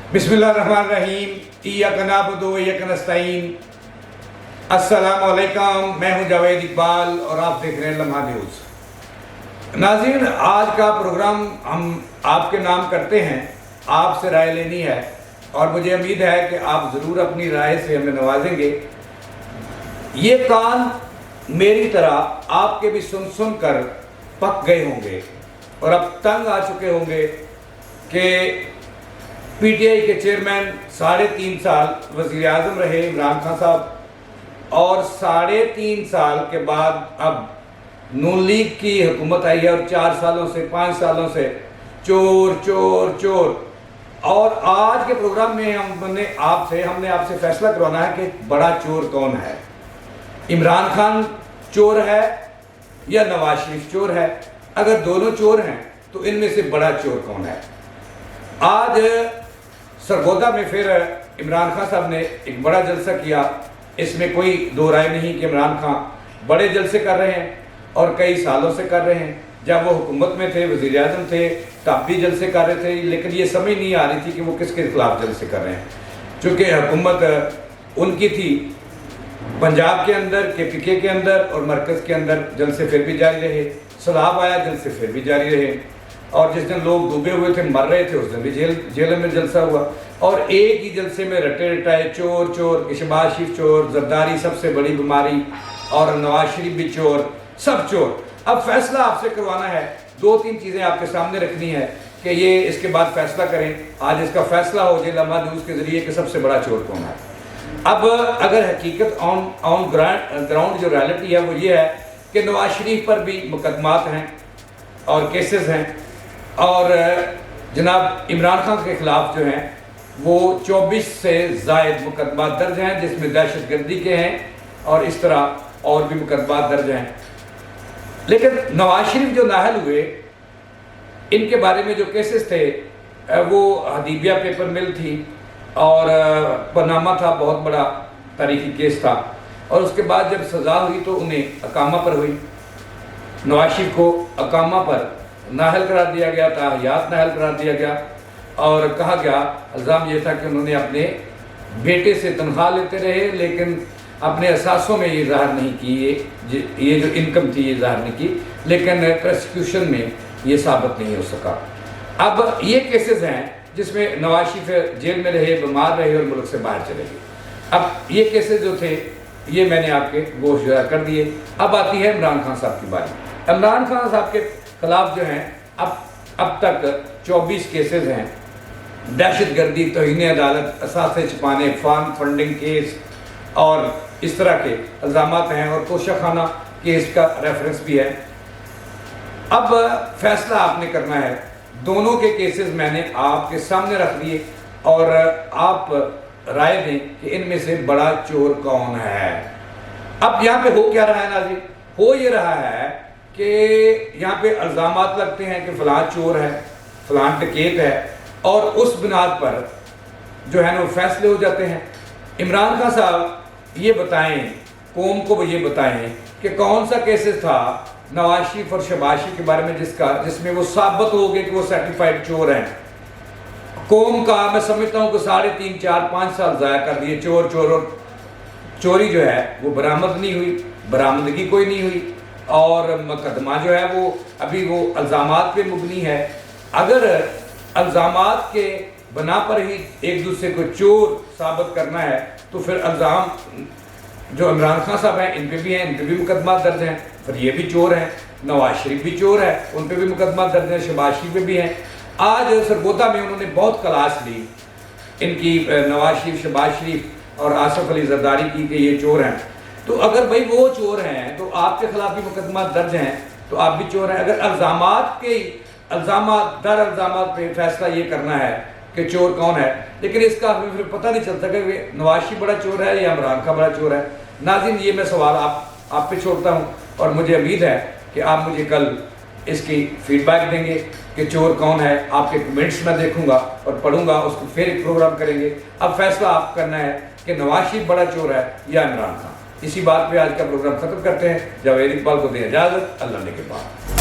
बिस्मिल्लाहिर्रहमानिर्रहीम। इय्याका नअबुदु व इय्याका नस्तईन। अस्सलाम वालेकुम, मैं हूं जावेद इकबाल और आप देख रहे हैं लम्हा न्यूज़। नाज़रीन, आज का प्रोग्राम हम आपके नाम करते हैं, आपसे राय लेनी है और मुझे उम्मीद है कि आप ज़रूर अपनी राय से हमें नवाजेंगे। ये कान मेरी तरह आपके भी सुन सुन कर पक गए होंगे और अब तंग आ चुके होंगे कि पीटीआई के चेयरमैन 3.5 साल वज़ीर आज़म रहे इमरान खान साहब और 3.5 साल के बाद अब नून लीग की हुकूमत आई है और 4 सालों से 5 सालों से चोर चोर चोर। और आज के प्रोग्राम में हमने आपसे फैसला करवाना है कि बड़ा चोर कौन है, इमरान खान चोर है या नवाज शरीफ चोर है। अगर दोनों चोर हैं तो इनमें से बड़ा चोर कौन है। आज सरगोदा में फिर इमरान खान साहब ने एक बड़ा जलसा किया। इसमें कोई दो राय नहीं कि इमरान खान बड़े जलसे कर रहे हैं और कई सालों से कर रहे हैं। जब वो हुकूमत में थे, वज़ीर आज़म थे, तब भी जलसे कर रहे थे, लेकिन ये समझ नहीं आ रही थी कि वो किसके खिलाफ जलसे कर रहे हैं। चूँकि हुकूमत उनकी थी पंजाब के अंदर, KPK के अंदर और मरकज़ के अंदर, जलसे फिर भी जारी रहे। सैलाब आया, जलसे फिर भी जारी रहे। और जिस दिन लोग डूबे हुए थे, मर रहे थे, उस दिन भी जेल में जलसा हुआ। और एक ही जलसे में रटे रटाए चोर चोर, शहबाज शरीफ चोर, जरदारी सबसे बड़ी बीमारी, और नवाज शरीफ भी चोर, सब चोर। अब फैसला आपसे करवाना है, 2-3 चीज़ें आपके सामने रखनी है कि ये इसके बाद फैसला करें। आज इसका फैसला हो जाए लम्हा न्यूज़ के ज़रिए कि सबसे बड़ा चोर कौन है। अब अगर हकीकत ऑन ग्राउंड जो रियलिटी है वो ये है कि नवाज शरीफ पर भी मुकदमात हैं और केसेस हैं, और जनाब इमरान खान के ख़िलाफ़ जो हैं वो 24 से ज़ायद मुकदमा दर्ज हैं, जिसमें दहशत गर्दी के हैं और इस तरह और भी मुकदमा दर्ज हैं। लेकिन नवाज शरीफ जो नाहल हुए, इनके बारे में जो केसेस थे वो हदीबिया पेपर मिल थी और पनामा था, बहुत बड़ा तारीखी केस था। और उसके बाद जब सज़ा हुई तो उन्हें अकामा पर हुई। नवाज शरीफ को अकामा पर नाहल करार दिया गया था, हयात नाहल करार दिया गया और कहा गया, इल्ज़ाम ये था कि उन्होंने अपने बेटे से तनख्वाह लेते रहे, लेकिन अपने असासों में ये ज़ाहिर नहीं की, ये जो इनकम थी ये ज़ाहिर नहीं की, लेकिन प्रोसिक्यूशन में ये साबित नहीं हो सका। अब ये केसेस हैं जिसमें नवाज शरीफ जेल में रहे, बीमार रहे और मुल्क से बाहर चले गए। अब ये केसेस जो थे ये मैंने आपके गोशगुजार कर दिए। अब आती है इमरान खान साहब की बारी। इमरान खान साहब के खिलाफ जो हैं अब तक 24 केसेस हैं। दहशत गर्दी, तौहीन अदालत, असासे छुपाने, फंडिंग केस और इस तरह के इल्ज़ामात हैं, और तोशाखाना केस का रेफरेंस भी है। अब फैसला आपने करना है। दोनों के केसेस मैंने आपके सामने रख दिए और आप राय दें कि इनमें से बड़ा चोर कौन है। अब यहाँ पे हो क्या रहा है नाज़रीन? हो ये रहा है कि यहाँ पे इल्ज़ामात लगते हैं कि फ़लाँ चोर है, फ़लाँ डकैत है, और उस बुनियाद पर जो है ना वो फैसले हो जाते हैं। इमरान खान साहब ये बताएं, कौम को ये बताएं कि कौन सा केसेस था नवाज शरीफ और शहबाज शरीफ के बारे में जिसमें वो साबित हो गए कि वो सर्टिफाइड चोर हैं। कौम का मैं समझता हूँ कि 3.5, 4, 5 साल ज़ाया कर दिए चोर चोर, और चोरी जो है वो बरामद नहीं हुई, बरामदगी कोई नहीं हुई, और मुकदमा जो है वो अभी वो इल्ज़ामात पे मुबनी है। अगर इल्ज़ामात के बना पर ही एक दूसरे को चोर साबित करना है तो फिर इल्ज़ाम जो इमरान खान साहब हैं इन पे भी हैं, इन पे भी मुकदमा दर्ज हैं, फिर ये भी चोर हैं। नवाज शरीफ भी चोर है, उन पे भी मुकदमा दर्ज है, शहबाज शरीफ पे भी हैं। आज सरगोदा में उन्होंने बहुत क्लास ली इनकी, नवाज शरीफ, शहबाज शरीफ और आसिफ अली जरदारी की, कि ये चोर हैं। तो अगर भाई वो चोर हैं तो आपके खिलाफ भी मुकदमा दर्ज हैं, तो आप भी चोर हैं। अगर इल्ज़ामात दर इल्ज़ामात पे फैसला ये करना है कि चोर कौन है, लेकिन इसका हमें फिर पता नहीं चलता कि नवाज शरीफ बड़ा चोर है या इमरान खान बड़ा चोर है। नाज़रीन, ये मैं सवाल आप पे छोड़ता हूँ और मुझे उम्मीद है कि आप मुझे कल इसकी फीडबैक देंगे कि चोर कौन है। आपके कमेंट्स मैं देखूंगा और पढ़ूंगा, उसको फिर एक प्रोग्राम करेंगे। अब फैसला आप करना है कि नवाज शरीफ बड़ा चोर है या इमरान खान। इसी बात पे आज का प्रोग्राम खत्म करते हैं। जावेद इकबाल को दें इजाज़त, अल्लाह ने के बाद।